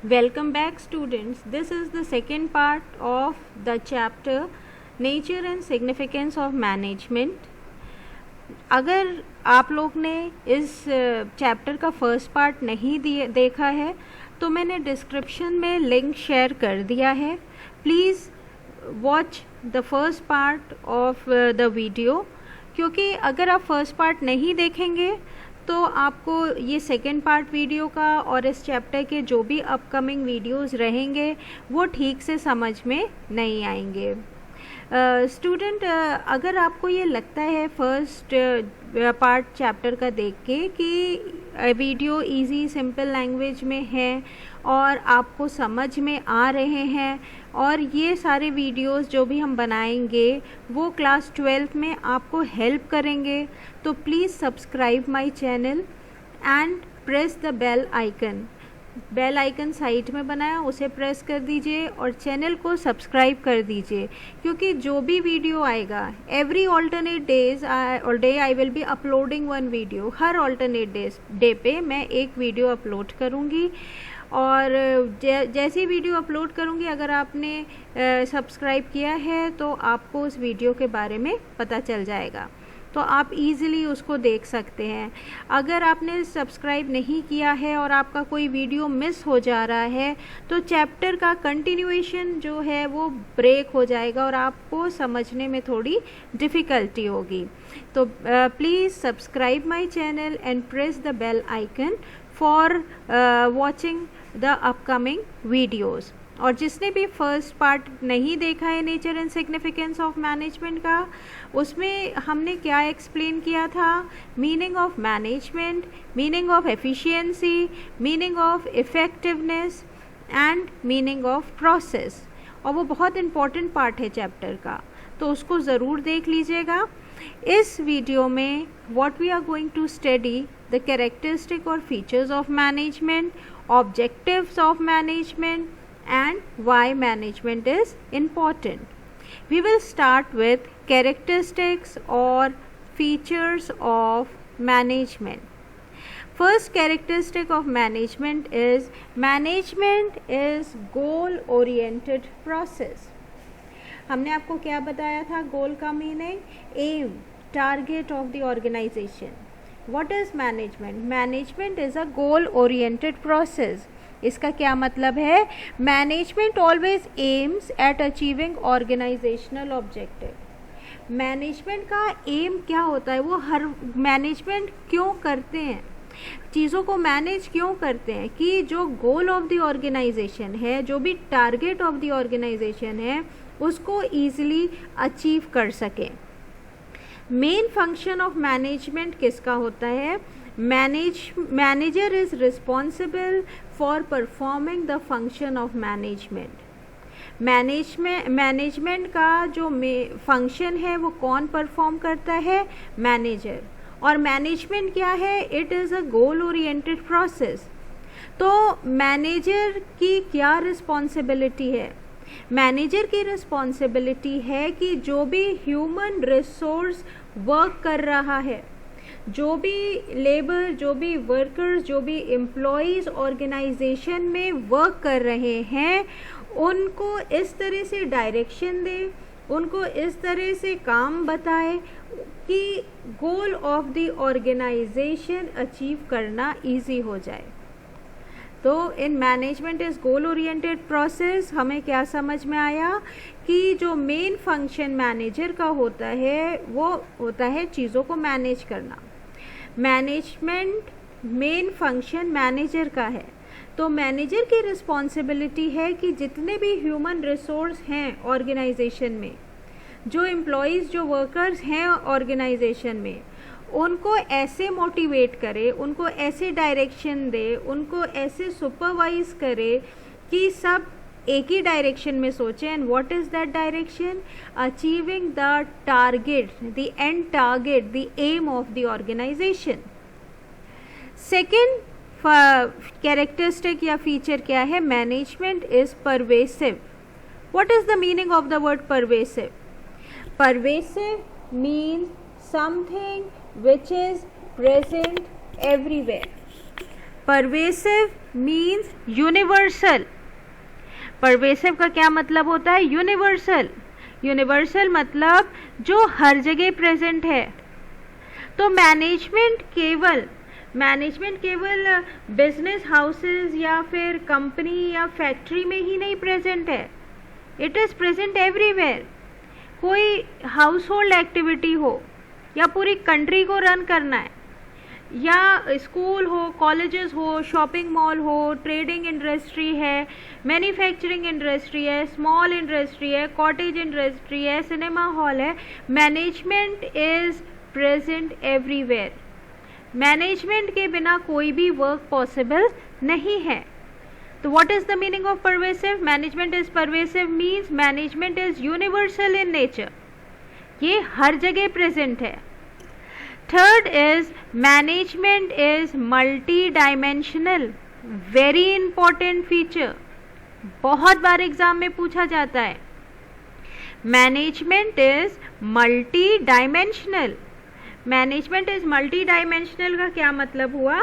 Welcome back students. This is the second part of the chapter Nature and Significance of Management. अगर आप लोग ने इस chapter का फर्स्ट पार्ट नहीं देखा है तो मैंने डिस्क्रिप्शन में लिंक शेयर कर दिया है. Please watch the first part of the video, क्योंकि अगर आप फर्स्ट पार्ट नहीं देखेंगे तो आपको ये सेकेंड पार्ट वीडियो का और इस चैप्टर के जो भी अपकमिंग वीडियोस रहेंगे वो ठीक से समझ में नहीं आएंगे. स्टूडेंट, अगर आपको ये लगता है फर्स्ट पार्ट चैप्टर का देख के कि वीडियो इजी सिंपल लैंग्वेज में है और आपको समझ में आ रहे हैं और ये सारे वीडियोस जो भी हम बनाएंगे वो क्लास 12th में आपको हेल्प करेंगे, तो please subscribe my channel and press the bell icon. Bell icon side में बनाया, उसे प्रेस कर दीजिए और चैनल को सब्सक्राइब कर दीजिए, क्योंकि जो भी वीडियो आएगा एवरी ऑल्टरनेट डेज और day I will be uploading one video. Her alternate day पे मैं एक वीडियो अपलोड करूँगी और जैसी वीडियो अपलोड करूँगी अगर आपने सब्सक्राइब किया है तो आपको उस वीडियो के बारे में पता चल जाएगा, तो आप इजीली उसको देख सकते हैं. अगर आपने सब्सक्राइब नहीं किया है और आपका कोई वीडियो मिस हो जा रहा है तो चैप्टर का कंटिन्यूएशन जो है वो ब्रेक हो जाएगा और आपको समझने में थोड़ी डिफ़िकल्टी होगी. तो please subscribe my channel and press the bell icon for watching the upcoming videos. और जिसने भी फर्स्ट पार्ट नहीं देखा है nature and significance of management का, उसमें हमने क्या एक्सप्लेन किया था? Meaning of management, meaning of efficiency, meaning of effectiveness and meaning of process. और वो बहुत इम्पॉर्टेंट पार्ट है चैप्टर का, तो उसको ज़रूर देख लीजिएगा. इस वीडियो में what we are going to study the characteristic और features of management, objectives of management and why management is important. We will start with characteristics or features of management. First characteristic of management is goal oriented process. हमने आपको क्या बताया था? Goal का meaning aim, target of the organization. What is management? Management is a goal oriented process. इसका क्या मतलब है? Management always aims at achieving organizational objective. Management का एम क्या होता है? वो हर मैनेजमेंट क्यों करते हैं, चीज़ों को मैनेज क्यों करते हैं? कि जो गोल ऑफ द ऑर्गेनाइजेशन है, जो भी टारगेट ऑफ द ऑर्गेनाइजेशन है, उसको ईजिली अचीव कर सकें. मेन फंक्शन ऑफ मैनेजमेंट किसका होता है? Manager is responsible for performing the function of management. Management का जो फंक्शन है वो कौन परफॉर्म करता है? मैनेजर. और मैनेजमेंट क्या है? It is a goal oriented process. तो मैनेजर की क्या रिस्पॉन्सिबिलिटी है? मैनेजर की रिस्पॉन्सिबिलिटी है कि जो भी ह्यूमन रिसोर्स वर्क कर रहा है, जो भी लेबर, जो भी वर्कर्स, जो भी एम्प्लॉयज़ ऑर्गेनाइजेशन में वर्क कर रहे हैं, उनको इस तरह से डायरेक्शन दे, उनको इस तरह से काम बताए कि goal of the organization achieve करना इजी हो जाए. तो in management is goal oriented process हमें क्या समझ में आया कि जो मेन फंक्शन मैनेजर का होता है वो होता है चीज़ों को मैनेज करना. मैनेजमेंट मेन फंक्शन मैनेजर का है, तो मैनेजर की रिस्पॉन्सिबिलिटी है कि जितने भी ह्यूमन रिसोर्स हैं ऑर्गेनाइजेशन में, जो एम्प्लॉयज़, जो वर्कर्स हैं ऑर्गेनाइजेशन में, उनको ऐसे मोटिवेट करे, उनको ऐसे डायरेक्शन दे, उनको ऐसे सुपरवाइज करे कि सब एक ही डायरेक्शन में सोचें. And what is that direction? Achieving the target, the end target, the aim of the organization. Second characteristic या फीचर क्या है? Management is pervasive. What is the meaning of the word pervasive? Pervasive means something which is present everywhere. Pervasive means universal. Pervasive का क्या मतलब होता है? Universal. Universal मतलब जो हर जगह प्रेजेंट है। तो मैनेजमेंट केवल बिजनेस हाउसेस या फिर कंपनी या फैक्ट्री में ही नहीं प्रेजेंट है, इट इज़ प्रेजेंट एवरीवेयर। कोई हाउस होल्ड एक्टिविटी हो या पूरी कंट्री को रन करना है, या स्कूल हो, कॉलेजेस हो, शॉपिंग मॉल हो, ट्रेडिंग इंडस्ट्री है, मैन्युफैक्चरिंग इंडस्ट्री है, स्मॉल इंडस्ट्री है, कॉटेज इंडस्ट्री है, सिनेमा हॉल है, management is present everywhere. Management के बिना कोई भी वर्क पॉसिबल नहीं है। तो what is the meaning of pervasive? Management is pervasive means management is universal in nature, ये हर जगह प्रेजेंट है। Third is management is multi dimensional, very important feature, बहुत बार एग्जाम में पूछा जाता है। Management is multi dimensional. Management is multi dimensional का क्या मतलब हुआ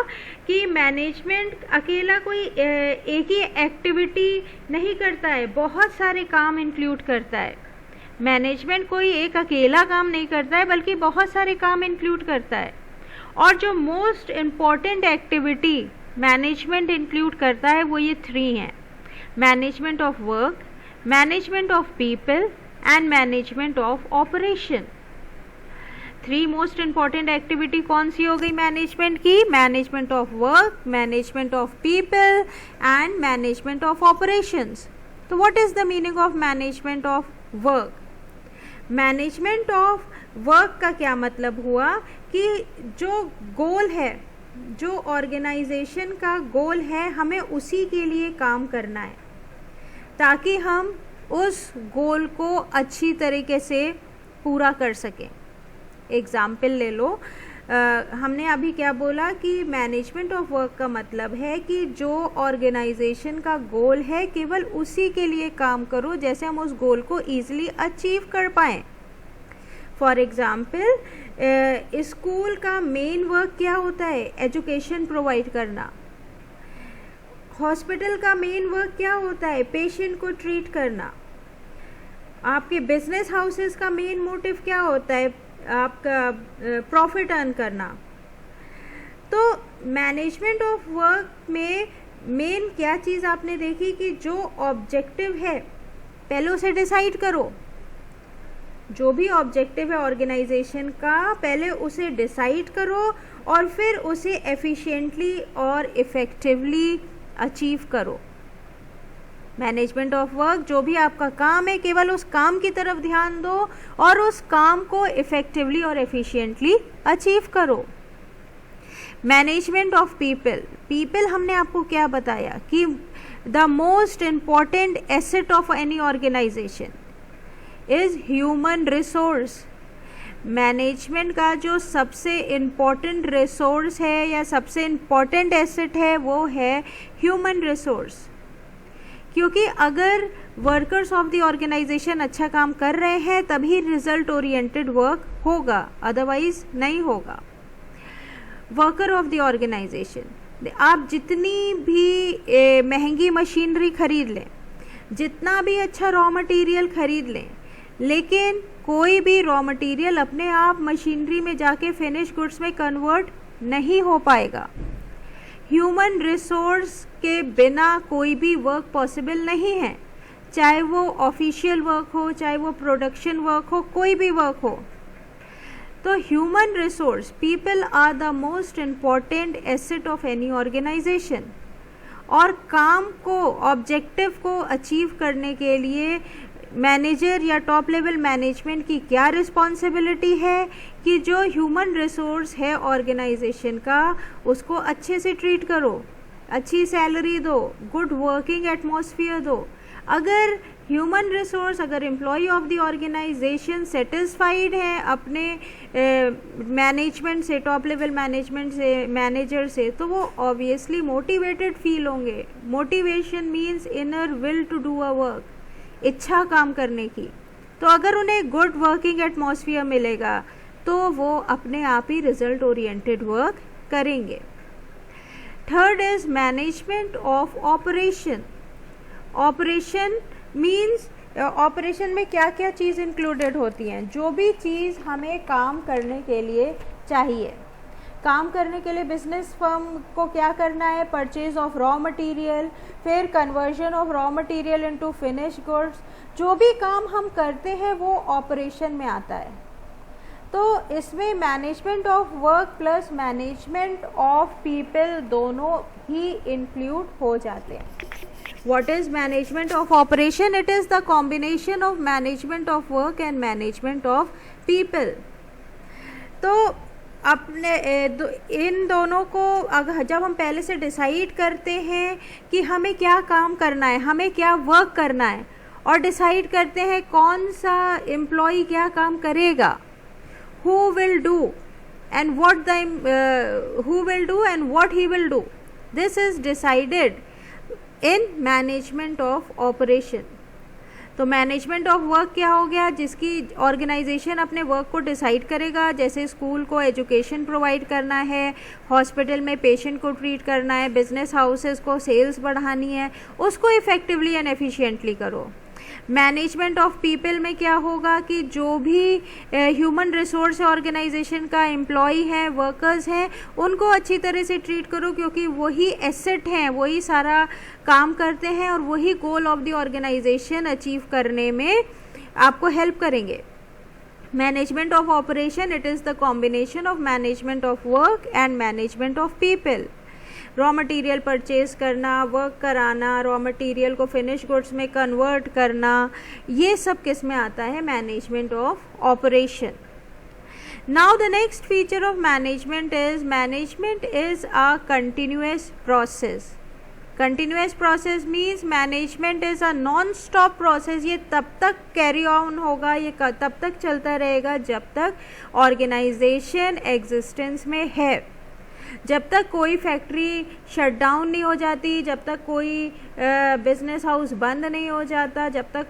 कि मैनेजमेंट अकेला कोई एक ही एक्टिविटी नहीं करता है, बहुत सारे काम इंक्लूड करता है। मैनेजमेंट कोई एक अकेला काम नहीं करता है, बल्कि बहुत सारे काम इंक्लूड करता है। और जो most important activity management include करता है वो ये 3 हैं: management of work, management of people and management of operation. 3 most important activity कौन सी हो गई मैनेजमेंट की? Management of work, management of people and management of operations. तो what is the meaning of management of work? Management of work का क्या मतलब हुआ कि जो गोल है, जो ऑर्गेनाइजेशन का गोल है, हमें उसी के लिए काम करना है ताकि हम उस गोल को अच्छी तरीके से पूरा कर सकें। एग्जाम्पल ले लो, हमने अभी क्या बोला कि मैनेजमेंट ऑफ वर्क का मतलब है कि जो ऑर्गेनाइजेशन का गोल है केवल उसी के लिए काम करो जैसे हम उस गोल को ईजिली अचीव कर पाएँ। फॉर एग्ज़ाम्पल, स्कूल का मेन वर्क क्या होता है? एजुकेशन प्रोवाइड करना। हॉस्पिटल का मेन वर्क क्या होता है? पेशेंट को ट्रीट करना। आपके बिजनेस हाउसेस का मेन मोटिव क्या होता है? आपका प्रॉफिट अर्न करना। तो मैनेजमेंट ऑफ वर्क में मेन क्या चीज़ आपने देखी कि जो ऑब्जेक्टिव है पहले उसे डिसाइड करो। जो भी ऑब्जेक्टिव है ऑर्गेनाइजेशन का पहले उसे डिसाइड करो और फिर उसे एफिशिएंटली और इफ़ेक्टिवली अचीव करो। मैनेजमेंट ऑफ वर्क, जो भी आपका काम है केवल उस काम की तरफ ध्यान दो और उस काम को इफ़ेक्टिवली और एफिशिएंटली अचीव करो। मैनेजमेंट ऑफ पीपल, पीपल हमने आपको क्या बताया कि the most important asset of any organization is human resource. Management का जो सबसे इम्पॉर्टेंट रिसोर्स है या सबसे इम्पॉर्टेंट एसेट है वो है ह्यूमन रिसोर्स। क्योंकि अगर वर्कर्स ऑफ द ऑर्गेनाइजेशन अच्छा काम कर रहे हैं तभी रिजल्ट ओरिएंटेड वर्क होगा, अदरवाइज नहीं होगा। वर्कर ऑफ द ऑर्गेनाइजेशन, आप जितनी भी महंगी मशीनरी खरीद लें, जितना भी अच्छा रॉ मटेरियल खरीद लें, लेकिन कोई भी रॉ मटेरियल अपने आप मशीनरी में जाके फिनिश गुड्स में कन्वर्ट नहीं हो पाएगा। ह्यूमन रिसोर्स के बिना कोई भी वर्क पॉसिबल नहीं है, चाहे वो ऑफिशियल वर्क हो, चाहे वो प्रोडक्शन वर्क हो, कोई भी वर्क हो। तो human resource, people are the most important asset of any organization. और काम को, ऑब्जेक्टिव को अचीव करने के लिए मैनेजर या टॉप लेवल मैनेजमेंट की क्या रिस्पॉन्सिबिलिटी है कि जो ह्यूमन रिसोर्स है ऑर्गेनाइजेशन का उसको अच्छे से ट्रीट करो, अच्छी सैलरी दो, गुड वर्किंग एटमॉस्फेयर दो। अगर ह्यूमन रिसोर्स, अगर employ of the organization satisfied है अपने मैनेजमेंट से, टॉप लेवल मैनेजमेंट से, मैनेजर से, तो वो ऑब्वियसली मोटिवेटेड फील होंगे। Motivation means inner will to do a work, इच्छा काम करने की। तो अगर उन्हें गुड वर्किंग एटमॉस्फेयर मिलेगा तो वो अपने आप ही रिजल्ट ओरिएंटेड वर्क करेंगे। Third is management of operation. Operation means operation में क्या क्या चीज़ इंक्लूडेड होती हैं. जो भी चीज़ हमें काम करने के लिए चाहिए. काम करने के लिए बिजनेस फर्म को क्या करना है, परचेज ऑफ रॉ मटेरियल, फिर conversion of raw material into finish goods. जो भी काम हम करते हैं वो ऑपरेशन में आता है. तो इसमें management of work plus management of people दोनों ही इंक्लूड हो जाते हैं. What is management of operation? It is the combination of management of work and management of people. तो अपने इन दोनों को अगर जब हम पहले से डिसाइड करते हैं कि हमें क्या काम करना है, हमें क्या वर्क करना है, और डिसाइड करते हैं कौन सा एम्प्लॉय क्या काम करेगा, who will do and what he will do. This is decided in management of operation. तो मैनेजमेंट ऑफ वर्क क्या हो गया, जिसकी ऑर्गेनाइजेशन अपने वर्क को डिसाइड करेगा. जैसे स्कूल को एजुकेशन प्रोवाइड करना है, हॉस्पिटल में पेशेंट को ट्रीट करना है, बिजनेस हाउसेस को सेल्स बढ़ानी है, उसको इफ़ेक्टिवली एंड एफिशिएंटली करो. मैनेजमेंट ऑफ पीपल में क्या होगा कि जो भी ह्यूमन रिसोर्स ऑर्गेनाइजेशन का एम्प्लॉय है, वर्कर्स हैं, उनको अच्छी तरह से ट्रीट करो, क्योंकि वही एसेट हैं, वही सारा काम करते हैं और वही goal of the organization achieve करने में आपको हेल्प करेंगे. Management of operation, it is the combination of management of work and management of people. Raw material purchase करना, वर्क कराना, रॉ मटेरियल को फिनिश गुड्स में कन्वर्ट करना, ये सब किस में आता है, management of operation. Now the next feature of management is a continuous process. Continuous process means management is a non stop process. ये तब तक कैरी ऑन होगा, ये तब तक चलता रहेगा जब तक ऑर्गेनाइजेशन एग्जिस्टेंस में है. जब तक कोई फैक्ट्री शट डाउन नहीं हो जाती, जब तक कोई बिजनेस हाउस बंद नहीं हो जाता, जब तक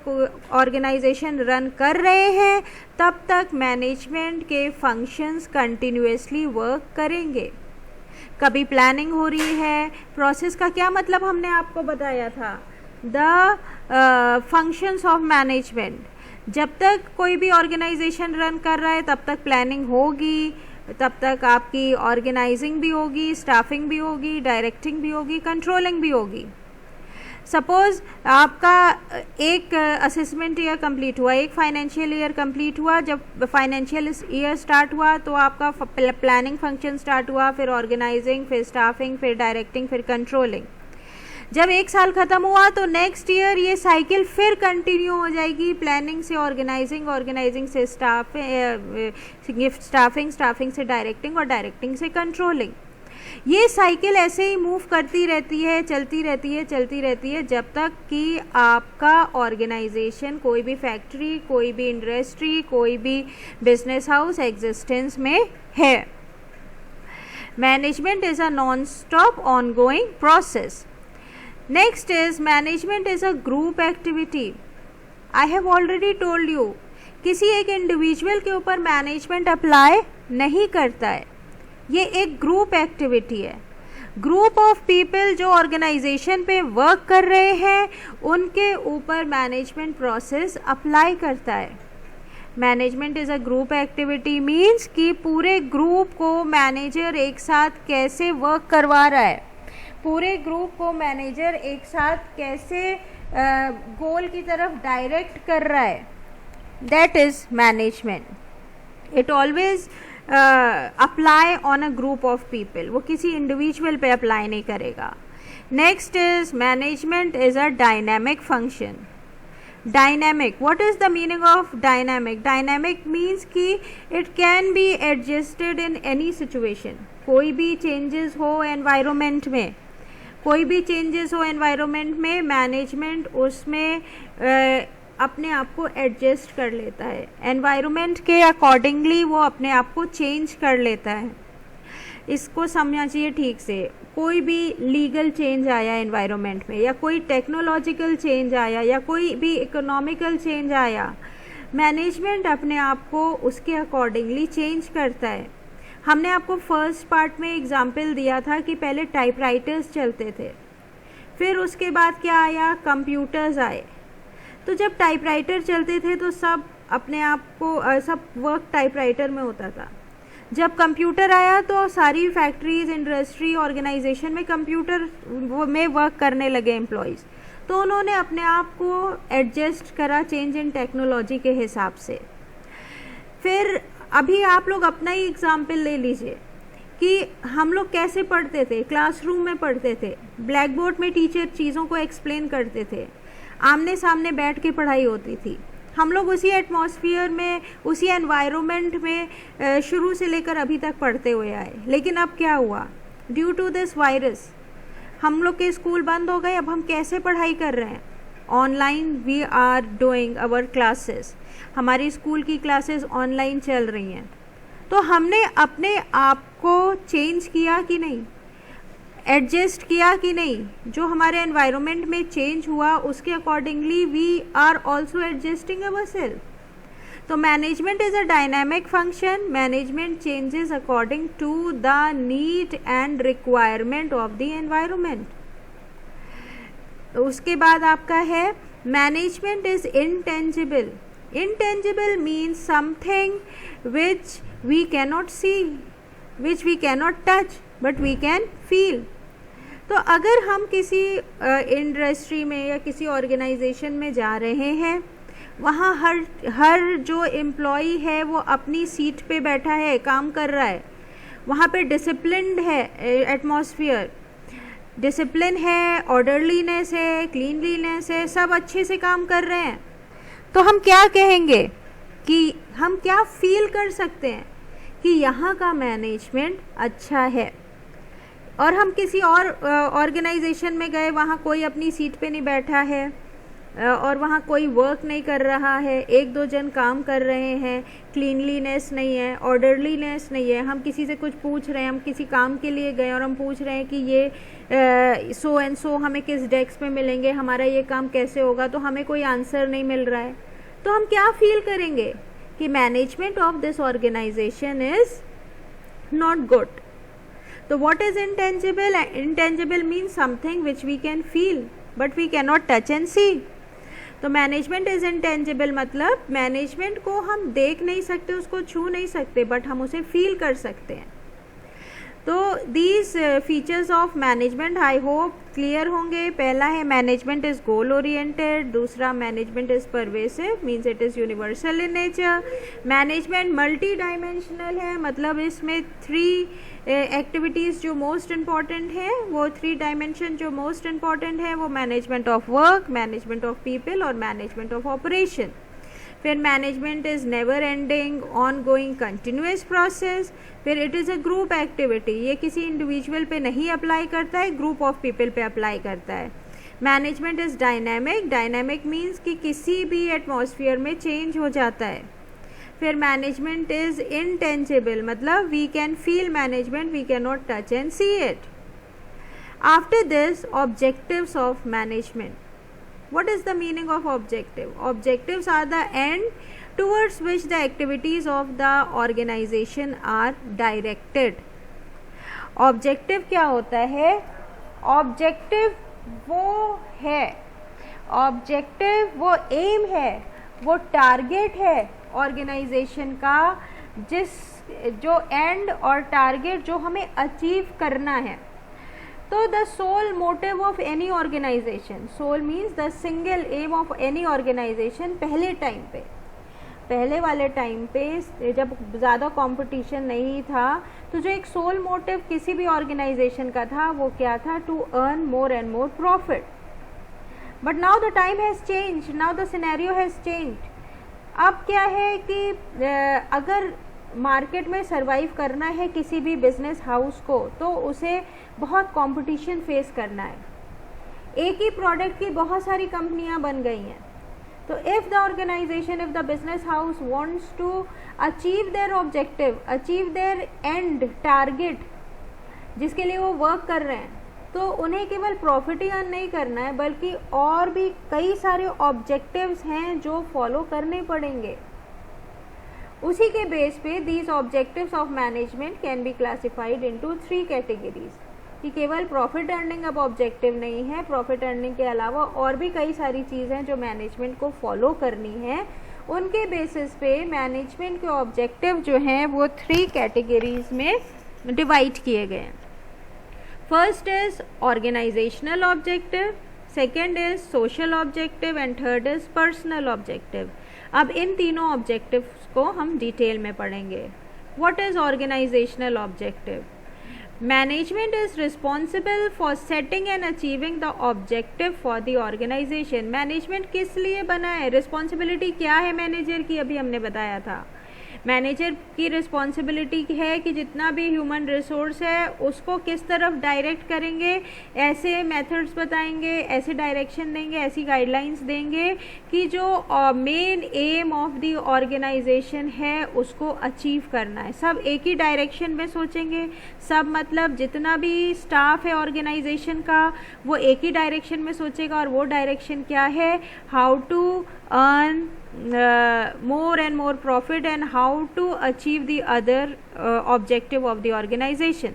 ऑर्गेनाइजेशन रन कर रहे हैं, तब तक मैनेजमेंट के फंक्शंस कंटिन्यूअसली वर्क करेंगे. कभी प्लानिंग हो रही है, प्रोसेस का क्या मतलब हमने आपको बताया था, द फंक्शंस ऑफ मैनेजमेंट. जब तक कोई भी ऑर्गेनाइजेशन रन कर रहा है तब तक प्लानिंग होगी, तब तक आपकी ऑर्गेनाइजिंग भी होगी, स्टाफिंग भी होगी, डायरेक्टिंग भी होगी, कंट्रोलिंग भी होगी. सपोज आपका एक असेसमेंट ईयर कंप्लीट हुआ, एक फाइनेंशियल ईयर कंप्लीट हुआ. जब फाइनेंशियल ईयर स्टार्ट हुआ तो आपका प्लानिंग फंक्शन स्टार्ट हुआ, फिर ऑर्गेनाइजिंग, फिर स्टाफिंग, फिर डायरेक्टिंग, फिर कंट्रोलिंग. जब एक साल ख़त्म हुआ तो नेक्स्ट ईयर ये साइकिल फिर कंटिन्यू हो जाएगी, प्लानिंग से ऑर्गेनाइजिंग, ऑर्गेनाइजिंग से स्टाफिंग, स्टाफिंग से डायरेक्टिंग और डायरेक्टिंग से कंट्रोलिंग. ये साइकिल ऐसे ही मूव करती रहती है, चलती रहती है जब तक कि आपका ऑर्गेनाइजेशन, कोई भी फैक्ट्री, कोई भी इंडस्ट्री, कोई भी बिजनेस हाउस एग्जिस्टेंस में है. Management is a non stop ongoing process. Next is management is a group activity. I have already told you, किसी एक इंडिविजुअल के ऊपर मैनेजमेंट अप्लाई नहीं करता है, ये एक ग्रुप एक्टिविटी है. ग्रुप ऑफ पीपल जो ऑर्गेनाइजेशन पे वर्क कर रहे हैं उनके ऊपर मैनेजमेंट प्रोसेस अप्लाई करता है. Management is a group activity means कि पूरे ग्रुप को मैनेजर एक साथ कैसे वर्क करवा रहा है, पूरे ग्रुप को मैनेजर एक साथ कैसे गोल की तरफ डायरेक्ट कर रहा है, that is management. It always apply on a group of people, वो किसी इंडिविजुअल पे अप्लाई नहीं करेगा. Next is management is a dynamic function. Dynamic, what is the meaning of dynamic? Dynamic means कि it can be adjusted in any situation. कोई भी changes हो environment में, कोई भी चेंजेस हो एनवायरनमेंट में, मैनेजमेंट उसमें अपने आप को एडजस्ट कर लेता है, एनवायरनमेंट के अकॉर्डिंगली वो अपने आप को चेंज कर लेता है. इसको समझिए ठीक से. कोई भी लीगल चेंज आया एनवायरनमेंट में, या कोई टेक्नोलॉजिकल चेंज आया, या कोई भी इकोनॉमिकल चेंज आया, मैनेजमेंट अपने आप को उसके अकॉर्डिंगली चेंज करता है. हमने आपको फर्स्ट पार्ट में एग्जाम्पल दिया था कि पहले टाइपराइटर्स चलते थे, फिर उसके बाद क्या आया, कंप्यूटर्स आए। तो जब टाइपराइटर चलते थे तो सब अपने आप को सब वर्क टाइपराइटर में होता था। जब कंप्यूटर आया तो सारी फैक्ट्रीज, इंडस्ट्री, ऑर्गेनाइजेशन में कंप्यूटर में वर्क करने लगे एम्प्लॉयज़। तो उन्होंने अपने आप को एडजस्ट करा चेंज इन टेक्नोलॉजी के हिसाब से। फिर अभी आप लोग अपना ही एग्जाम्पल ले लीजिए कि हम लोग कैसे पढ़ते थे, क्लासरूम में पढ़ते थे, ब्लैक बोर्ड में टीचर चीज़ों को एक्सप्लेन करते थे, आमने सामने बैठ के पढ़ाई होती थी। हम लोग उसी एटमॉस्फेयर में, उसी एनवायरनमेंट में शुरू से लेकर अभी तक पढ़ते हुए आए। लेकिन अब क्या हुआ, ड्यू टू दिस वायरस हम लोग के स्कूल बंद हो गए। अब हम कैसे पढ़ाई कर रहे हैं, online we are doing our classes, हमारी स्कूल की क्लासेस ऑनलाइन चल रही हैं। तो हमने अपने आप को चेंज किया कि नहीं, एडजस्ट किया कि नहीं, जो हमारे एनवायरनमेंट में चेंज हुआ उसके accordingly we are also adjusting ourself. तो management is a dynamic function, management changes according to the need and requirement of the environment. उसके बाद आपका है management is intangible. Intangible means something which we cannot see, which we cannot touch, but we can feel. तो अगर हम किसी industry में या किसी ऑर्गेनाइजेशन में जा रहे हैं, वहाँ हर जो एम्प्लॉई है वो अपनी सीट पे बैठा है, काम कर रहा है, वहाँ पे डिसिप्लिन्ड है, एटमॉस्फेयर डिसिप्लिन है, ऑर्डरलीनेस है, क्लीनलीनेस है, सब अच्छे से काम कर रहे हैं। तो हम क्या कहेंगे कि हम क्या फील कर सकते हैं कि यहाँ का मैनेजमेंट अच्छा है। और हम किसी और ऑर्गेनाइजेशन में गए, वहाँ कोई अपनी सीट पे नहीं बैठा है और वहाँ कोई वर्क नहीं कर रहा है, एक दो जन काम कर रहे हैं, क्लीनलीनेस नहीं है, ऑर्डरलीनेस नहीं है। हम किसी से कुछ पूछ रहे हैं, हम किसी काम के लिए गए और हम पूछ रहे हैं कि ये सो एंड सो हमें किस डेस्क पे मिलेंगे, हमारा ये काम कैसे होगा, तो हमें कोई आंसर नहीं मिल रहा है। तो हम क्या फील करेंगे कि management of this organization is not good. तो what is intangible? Intangible means something which we can feel but we can not touch and see. तो मैनेजमेंट इज इंटेंजिबल मतलब मैनेजमेंट को हम देख नहीं सकते, उसको छू नहीं सकते, बट हम उसे फील कर सकते हैं। तो these features of management I hope clear होंगे। पहला है मैनेजमेंट इज गोल ओरिएंटेड, दूसरा management is pervasive means it is universal in nature. Management multi dimensional है, मतलब इसमें 3 एक्टिविटीज़ जो मोस्ट इम्पॉर्टेंट है, वो 3 डायमेंशन जो मोस्ट इम्पॉर्टेंट है वो management of work, management of people और मैनेजमेंट ऑफ ऑपरेशन। फिर management is never ending on going continuous process. फिर it is a group activity, ये किसी इंडिविजुअल पे नहीं अप्लाई करता है, ग्रुप ऑफ पीपल पे अप्लाई करता है। Management is dynamic, dynamic means कि किसी भी एटमॉस्फेयर में चेंज हो जाता है। फिर मैनेजमेंट इज़ इंटेंजिबल मतलब we can feel management, we can not touch and see it. After this objectives of management. What is the meaning of objective? Objectives are the end towards which the activities of the organization are directed. Objective क्या होता है? Objective वो है, Objective वो aim है, वो target है organization का, जो end और target जो हमें achieve करना है। तो the sole motive of any organization, sole means the single aim of any organization, पहले वाले टाइम पे जब ज़्यादा कंपटीशन नहीं था, तो जो एक सोल मोटिव किसी भी ऑर्गेनाइजेशन का था वो क्या था? To earn more and more profit. But now the time has change, now the scenario has change. अब क्या है कि अगर मार्केट में सरवाइव करना है किसी भी बिजनेस हाउस को, तो उसे बहुत कंपटीशन फेस करना है। एक ही प्रोडक्ट की बहुत सारी कंपनियां बन गई हैं। तो if the organization, if the business house wants to achieve their objective, achieve their end target जिसके लिए वो वर्क कर रहे हैं, तो उन्हें केवल प्रॉफिट ही अर्न नहीं करना है, बल्कि और भी कई सारे ऑब्जेक्टिव्स हैं जो फॉलो करने पड़ेंगे। उसी के बेस पे these objectives of management can be classified into 3 categories, कि केवल प्रॉफिट अर्निंग अब ऑब्जेक्टिव नहीं है, प्रॉफिट अर्निंग के अलावा और भी कई सारी चीज़ें जो मैनेजमेंट को फॉलो करनी है, उनके बेसिस पे मैनेजमेंट के ऑब्जेक्टिव जो हैं वो 3 कैटेगरीज में डिवाइड किए गए हैं. First is organizational objective, second is social objective and third is personal objective. अब इन तीनों ऑब्जेक्टिव्स को हम डिटेल में पढ़ेंगे. What is organizational objective? Management is responsible for setting and achieving the objective for the organization. Management किस लिए बना है? रिस्पॉन्सिबिलिटी क्या है मैनेजर की? अभी हमने बताया था. मैनेजर की रिस्पॉन्सिबिलिटी है कि जितना भी ह्यूमन रिसोर्स है उसको किस तरफ डायरेक्ट करेंगे, ऐसे मेथड्स बताएंगे, ऐसे डायरेक्शन देंगे, ऐसी गाइडलाइंस देंगे कि जो main aim of the organization है उसको अचीव करना है. सब एक ही डायरेक्शन में सोचेंगे, सब मतलब जितना भी स्टाफ है ऑर्गेनाइजेशन का वो एक ही डायरेक्शन में सोचेगा, और वो डायरेक्शन क्या है? How to earn more and more profit and how to achieve the other objective of the organization.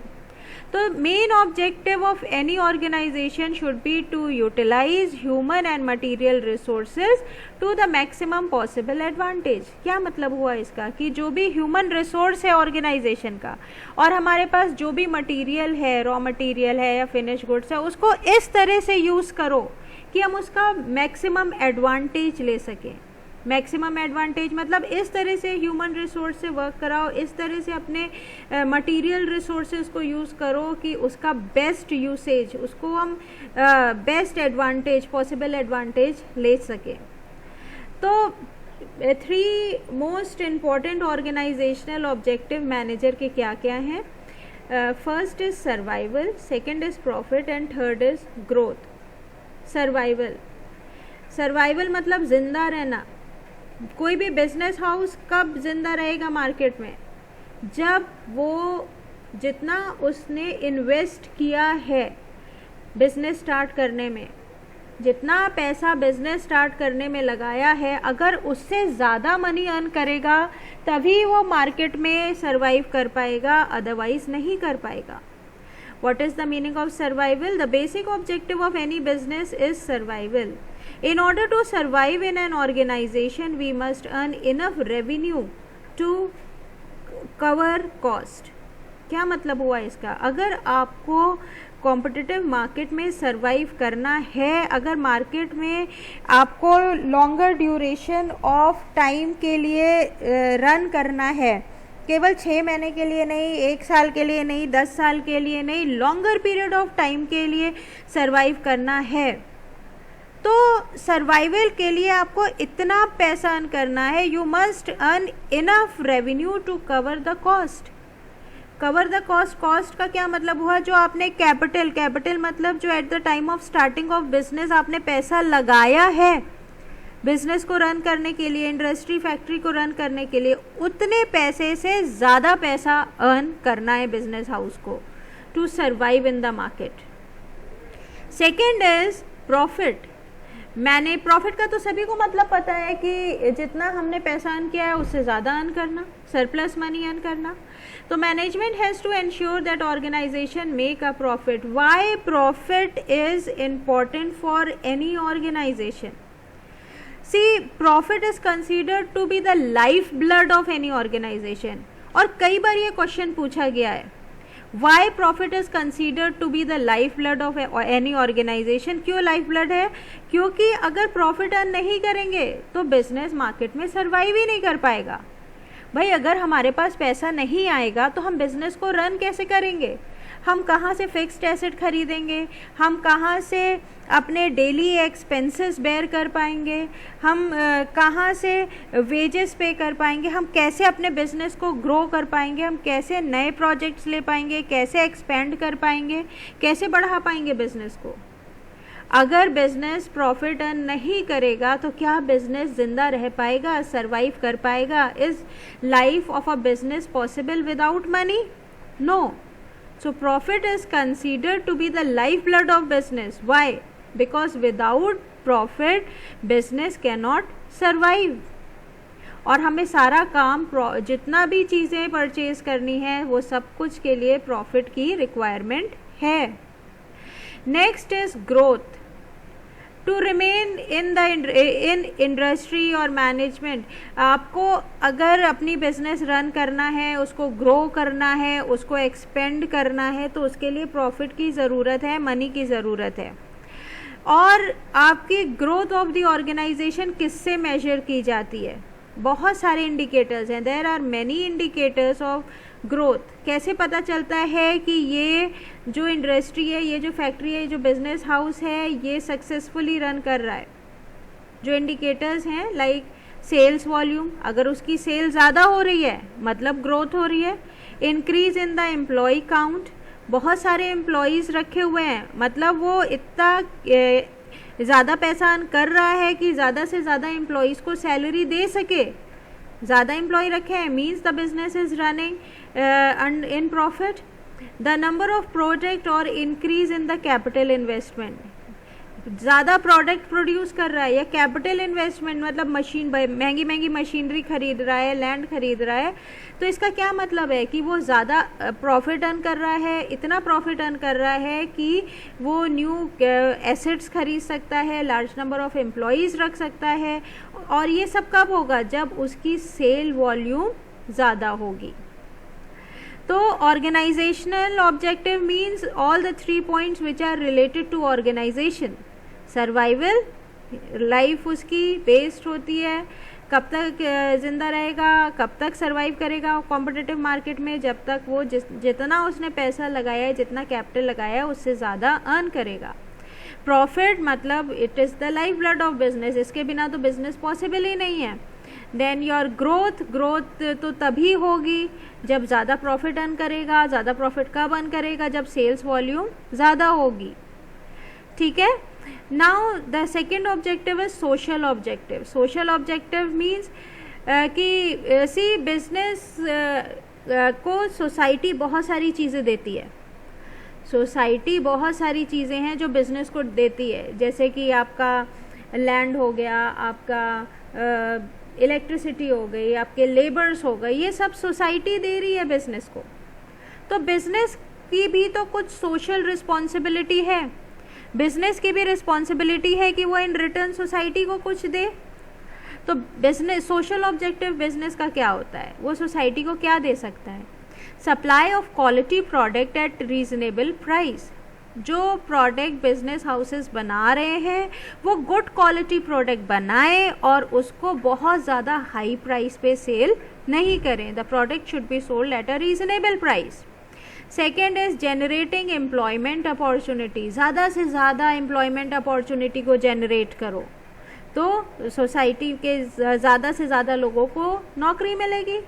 So main objective of any organization should be to utilize human and material resources to the maximum possible advantage. क्या मतलब हुआ इसका? कि जो भी human resource है organization का और हमारे पास जो भी material है, raw material है या finished goods है, उसको इस तरह से use करो कि हम उसका maximum advantage ले सकें. मैक्सिमम एडवांटेज मतलब इस तरह से ह्यूमन रिसोर्स से वर्क कराओ, इस तरह से अपने मटेरियल रिसोर्सेज को यूज़ करो कि उसका बेस्ट यूसेज, उसको हम बेस्ट एडवांटेज, पॉसिबल एडवांटेज ले सकें. तो 3 most important organizational objective manager के क्या क्या हैं? First is survival, second is profit and third is growth. Survival, survival मतलब जिंदा रहना. कोई भी बिजनेस हाउस कब जिंदा रहेगा मार्केट में? जब वो जितना उसने इन्वेस्ट किया है बिजनेस स्टार्ट करने में, जितना पैसा बिजनेस स्टार्ट करने में लगाया है, अगर उससे ज़्यादा मनी अर्न करेगा तभी वो मार्केट में सरवाइव कर पाएगा, अदरवाइज नहीं कर पाएगा. What is the meaning of survival? The basic objective of any business is survival. In order to survive in an organization, we must earn enough revenue to cover cost. क्या मतलब हुआ इसका? अगर आपको कॉम्पिटिटिव मार्केट में survive करना है, अगर मार्केट में आपको लॉन्गर ड्यूरेशन ऑफ टाइम के लिए रन करना है, केवल 6 महीने के लिए नहीं, 1 साल के लिए नहीं, 10 साल के लिए नहीं, लॉन्गर पीरियड ऑफ टाइम के लिए सरवाइव करना है, तो सर्वाइवल के लिए आपको इतना पैसा अर्न करना है. You must earn enough revenue to cover the cost. Cover the cost, cost का क्या मतलब हुआ? जो आपने कैपिटल, कैपिटल मतलब जो at the time of starting of business आपने पैसा लगाया है बिजनेस को रन करने के लिए, इंडस्ट्री फैक्ट्री को रन करने के लिए, उतने पैसे से ज़्यादा पैसा अर्न करना है बिजनेस हाउस को to survive in the market. Second is profit. मैंने प्रॉफिट का तो सभी को मतलब पता है कि जितना हमने पैसा अर्न किया है उससे ज़्यादा अर्न करना, सरप्लस मनी अर्न करना. तो management has to ensure that organization make a profit. Why profit is important for any organization? See, profit is considered to be the lifeblood of any organization. और कई बार ये question पूछा गया है, why profit is considered to be the lifeblood of any organization? क्यों lifeblood है? क्योंकि अगर प्रॉफिट अर्न नहीं करेंगे तो बिजनेस मार्केट में सर्वाइव ही नहीं कर पाएगा. भाई अगर हमारे पास पैसा नहीं आएगा तो हम बिजनेस को रन कैसे करेंगे? हम कहाँ से फिक्स्ड एसेट खरीदेंगे? हम कहाँ से अपने डेली एक्सपेंसेस बेयर कर पाएंगे? हम कहाँ से वेजेस पे कर पाएंगे? हम कैसे अपने बिजनेस को ग्रो कर पाएंगे? हम कैसे नए प्रोजेक्ट्स ले पाएंगे? कैसे एक्सपेंड कर पाएंगे? कैसे बढ़ा पाएंगे बिजनेस को? अगर बिजनेस प्रॉफिट अर्न नहीं करेगा तो क्या बिजनेस जिंदा रह पाएगा, सरवाइव कर पाएगा? Is life of a business possible without money? No. So profit is considered to be the lifeblood of business. Why? Because without profit, business cannot survive. और हमें सारा काम जितना भी चीज़ें परचेज करनी है वो सब कुछ के लिए प्रॉफिट की रिक्वायरमेंट है। Next is growth. To remain in industry और मैनेजमेंट, आपको अगर अपनी बिजनेस रन करना है, उसको ग्रो करना है, उसको एक्सपेंड करना है, तो उसके लिए प्रॉफिट की ज़रूरत है, मनी की ज़रूरत है। और आपकी ग्रोथ ऑफ द ऑर्गेनाइजेशन किससे मेजर की जाती है? बहुत सारे इंडिकेटर्स हैं, there are many indicators of growth. कैसे पता चलता है कि ये जो इंडस्ट्री है, ये जो फैक्ट्री है, ये जो बिजनेस हाउस है, ये सक्सेसफुली रन कर रहा है? जो इंडिकेटर्स हैं लाइक सेल्स वॉल्यूम, अगर उसकी सेल ज़्यादा हो रही है मतलब ग्रोथ हो रही है। Increase in the employ count, बहुत सारे एम्प्लॉयज़ रखे हुए हैं मतलब वो इतना ज़्यादा पैसा अर्न कर रहा है कि ज़्यादा से ज़्यादा एम्प्लॉयज़ को सैलरी दे सके। ज़्यादा एम्प्लॉय रखे हैं means the business is running in profit. The number of product और increase in the capital investment, ज़्यादा प्रोडक्ट प्रोड्यूस कर रहा है या कैपिटल इन्वेस्टमेंट मतलब महंगी महंगी मशीनरी खरीद रहा है, लैंड खरीद रहा है, तो इसका क्या मतलब है कि वो ज़्यादा प्रॉफिट अर्न कर रहा है, इतना प्रॉफिट अर्न कर रहा है कि वो न्यू एसेट्स खरीद सकता है, लार्ज नंबर ऑफ एम्प्लॉयज़ रख सकता है। और ये सब कब होगा? जब उसकी सेल वॉल्यूम ज़्यादा होगी। तो organizational objective means all the 3 points which are related to organization. Survival, life उसकी बेस्ड होती है, कब तक जिंदा रहेगा, कब तक सर्वाइव करेगा कॉम्पिटिटिव मार्केट में, जब तक वो जितना उसने पैसा लगाया है, जितना कैपिटल लगाया है, उससे ज़्यादा अर्न करेगा। प्रॉफिट मतलब it is the life blood of business, इसके बिना तो बिजनेस पॉसिबल ही नहीं है। देन योर ग्रोथ तो तभी होगी जब ज़्यादा प्रॉफिट अर्न करेगा। ज़्यादा प्रॉफिट कब अर्न करेगा? जब सेल्स वॉल्यूम ज़्यादा होगी। ठीक है। Now the second objective is social objective. Social objective means कि सी बिजनेस को सोसाइटी बहुत सारी चीज़ें देती है। सोसाइटी बहुत सारी चीज़ें हैं जो बिजनेस को देती है, जैसे कि आपका लैंड हो गया, आपका इलेक्ट्रिसिटी हो गई, आपके लेबर्स हो गए, ये सब सोसाइटी दे रही है बिजनेस को। तो बिजनेस की भी तो कुछ सोशल रिस्पॉन्सिबिलिटी है, बिजनेस की भी रिस्पॉन्सिबिलिटी है कि वो इन रिटर्न सोसाइटी को कुछ दे। तो बिजनेस सोशल ऑब्जेक्टिव बिजनेस का क्या होता है? वो सोसाइटी को क्या दे सकता है? Supply of quality product at reasonable price. जो प्रोडक्ट बिजनेस हाउसेस बना रहे हैं वो गुड क्वालिटी प्रोडक्ट बनाएं और उसको बहुत ज़्यादा हाई प्राइस पे सेल नहीं करें। The product should be sold at a reasonable price. Second is generating employment opportunity. ज़्यादा से ज़्यादा एम्प्लॉयमेंट अपॉर्चुनिटी को जनरेट करो तो सोसाइटी के ज़्यादा से ज़्यादा लोगों को नौकरी मिलेगी।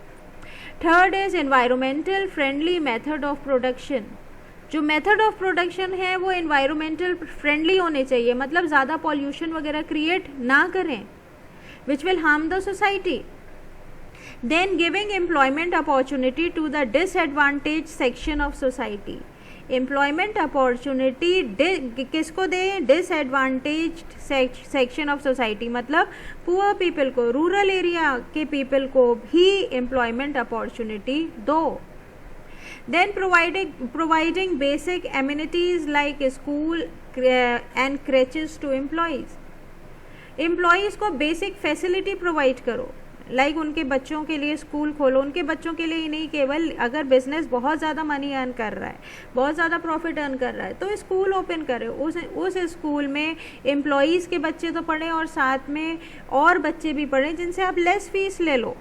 Third is environmental friendly method of production. जो मेथड ऑफ प्रोडक्शन है वो एनवायरमेंटल फ्रेंडली होने चाहिए, मतलब ज़्यादा पॉल्यूशन वगैरह क्रिएट ना करें which will harm the society. Then giving employment opportunity to the disadvantage section of society. Employment opportunity किसको दें? डिसएडवांटेज सेक्शन ऑफ सोसाइटी, मतलब पुअर पीपल को, रूरल एरिया के पीपल को भी एम्प्लॉयमेंट अपॉर्चुनिटी दो। Then providing basic amenities like school and crèches to employees. Employees को basic facility provide करो, like उनके बच्चों के लिए स्कूल खोलो। उनके बच्चों के लिए ही नहीं, केवल अगर बिजनेस बहुत ज़्यादा मनी अर्न कर रहा है, बहुत ज़्यादा प्रॉफिट अर्न कर रहा है, तो स्कूल ओपन करे। उस स्कूल में एम्प्लॉयज़ के बच्चे तो पढ़ें और साथ में और बच्चे भी पढ़ें जिनसे आप लेस फीस ले लो।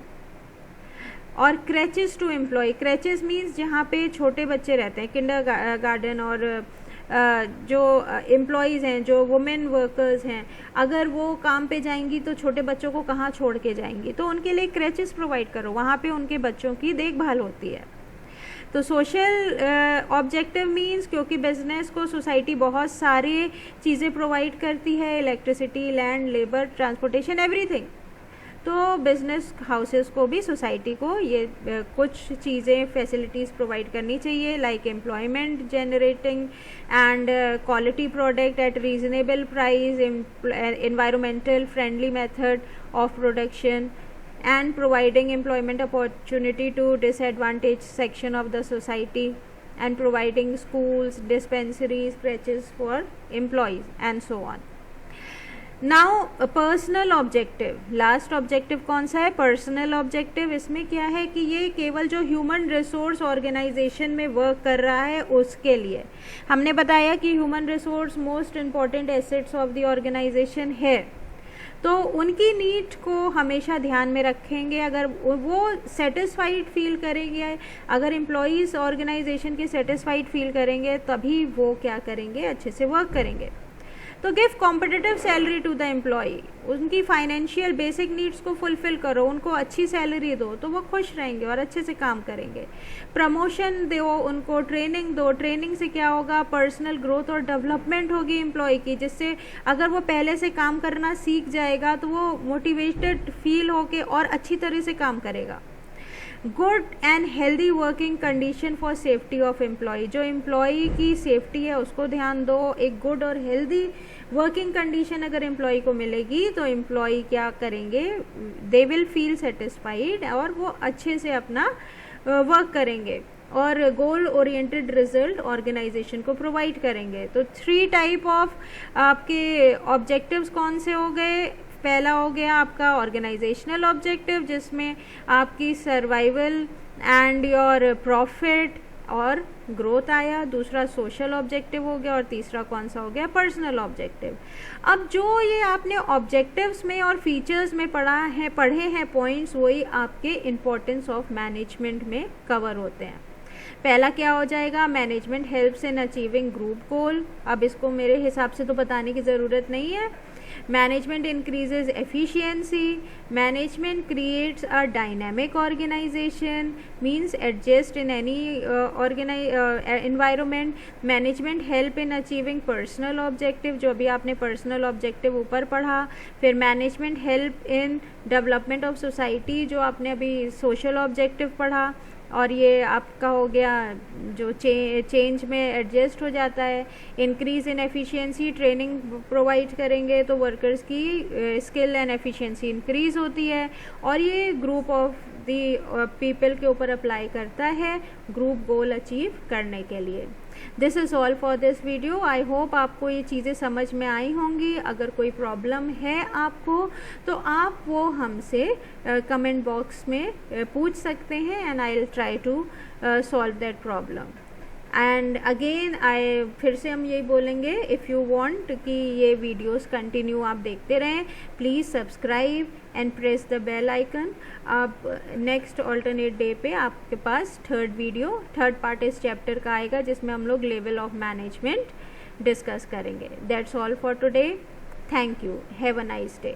और क्रैचेस टू एम्प्लॉय। क्रैचेस मीन्स जहाँ पे छोटे बच्चे रहते हैं, किंडर गार्डन, और जो एम्प्लॉयज़ हैं, जो वुमेन वर्कर्स हैं, अगर वो काम पे जाएंगी तो छोटे बच्चों को कहाँ छोड़ के जाएंगी, तो उनके लिए क्रैचेस प्रोवाइड करो, वहाँ पे उनके बच्चों की देखभाल होती है। तो सोशल ऑब्जेक्टिव मीन्स क्योंकि बिजनेस को सोसाइटी बहुत सारी चीज़ें प्रोवाइड करती है, electricity, land, labour, transportation, everything, तो बिजनेस हाउसेस को भी सोसाइटी को ये कुछ चीज़ें फैसिलिटीज़ प्रोवाइड करनी चाहिए, like employment generating and quality product at reasonable price, environmental friendly method of production, and providing employment opportunity to disadvantaged section of the society, and providing schools, dispensaries, crèches for employees and so on. Now personal objective, last objective कौन सा है? Personal objective. इसमें क्या है कि ये केवल जो ह्यूमन रिसोर्स ऑर्गेनाइजेशन में वर्क कर रहा है उसके लिए. हमने बताया कि human resource most important assets of the organization है, तो उनकी नीड को हमेशा ध्यान में रखेंगे. अगर वो सेटिस्फाइड फील करेंगे, अगर एम्प्लॉयज़ ऑर्गेनाइजेशन के सेटिस्फाइड फील करेंगे, तभी वो क्या करेंगे? अच्छे से वर्क करेंगे. तो give competitive salary to the employee, उनकी फाइनेंशियल बेसिक नीड्स को फुलफिल करो, उनको अच्छी सैलरी दो तो वो खुश रहेंगे और अच्छे से काम करेंगे. प्रमोशन दो, उनको ट्रेनिंग दो. ट्रेनिंग से क्या होगा? पर्सनल ग्रोथ और डेवलपमेंट होगी एम्प्लॉय की, जिससे अगर वो पहले से काम करना सीख जाएगा तो वो मोटिवेटेड फील होके और अच्छी तरह से काम करेगा. Good and healthy working condition for safety of employ, जो एम्प्लॉय की सेफ्टी है उसको ध्यान दो. एक गुड और हेल्दी वर्किंग कंडीशन अगर एम्प्लॉय को मिलेगी तो एम्प्लॉय क्या करेंगे? दे विल फील सेटिस्फाइड और वो अच्छे से अपना वर्क करेंगे और गोल ओरिएंटेड रिजल्ट ऑर्गेनाइजेशन को प्रोवाइड करेंगे. तो 3 टाइप ऑफ आपके ऑब्जेक्टिव्स कौन से हो गए? पहला हो गया आपका ऑर्गेनाइजेशनल ऑब्जेक्टिव, जिसमें आपकी सर्वाइवल एंड योर प्रॉफिट और ग्रोथ आया. दूसरा सोशल ऑब्जेक्टिव हो गया और तीसरा कौन सा हो गया? Personal objective. अब जो ये आपने ऑब्जेक्टिव्स में और फीचर्स में पढ़े हैं पॉइंट्स, वही आपके इम्पोर्टेंस ऑफ मैनेजमेंट में कवर होते हैं. पहला क्या हो जाएगा? Management helps in achieving group गोल. अब इसको मेरे हिसाब से तो बताने की ज़रूरत नहीं है. Management increases efficiency. Management creates a dynamic organization, means adjust in any environment. Management help in achieving personal objective, जो अभी आपने पर्सनल ऑब्जेक्टिव ऊपर पढ़ा. फिर management help in development of society, जो आपने अभी सोशल ऑब्जेक्टिव पढ़ा. और ये आपका हो गया जो चेंज में एडजस्ट हो जाता है. इंक्रीज इन एफिशिएंसी, ट्रेनिंग प्रोवाइड करेंगे तो वर्कर्स की स्किल एंड एफिशिएंसी इंक्रीज होती है. और ये ग्रुप ऑफ दी पीपल के ऊपर अप्लाई करता है ग्रुप गोल अचीव करने के लिए. This is all for this video. I hope आपको ये चीज़ें समझ में आई होंगी. अगर कोई प्रॉब्लम है आपको तो आप वो हमसे कमेंट बॉक्स में पूछ सकते हैं and I will try to solve that problem. And again फिर से हम यही बोलेंगे, इफ़ यू वांट कि ये वीडियोस कंटिन्यू आप देखते रहें, please subscribe and press the bell icon. अब नेक्स्ट ऑल्टरनेट डे पे आपके पास थर्ड पार्ट इस चैप्टर का आएगा, जिसमें हम लोग लेवल ऑफ मैनेजमेंट डिस्कस करेंगे. That's all for today. Thank you. Have a nice day.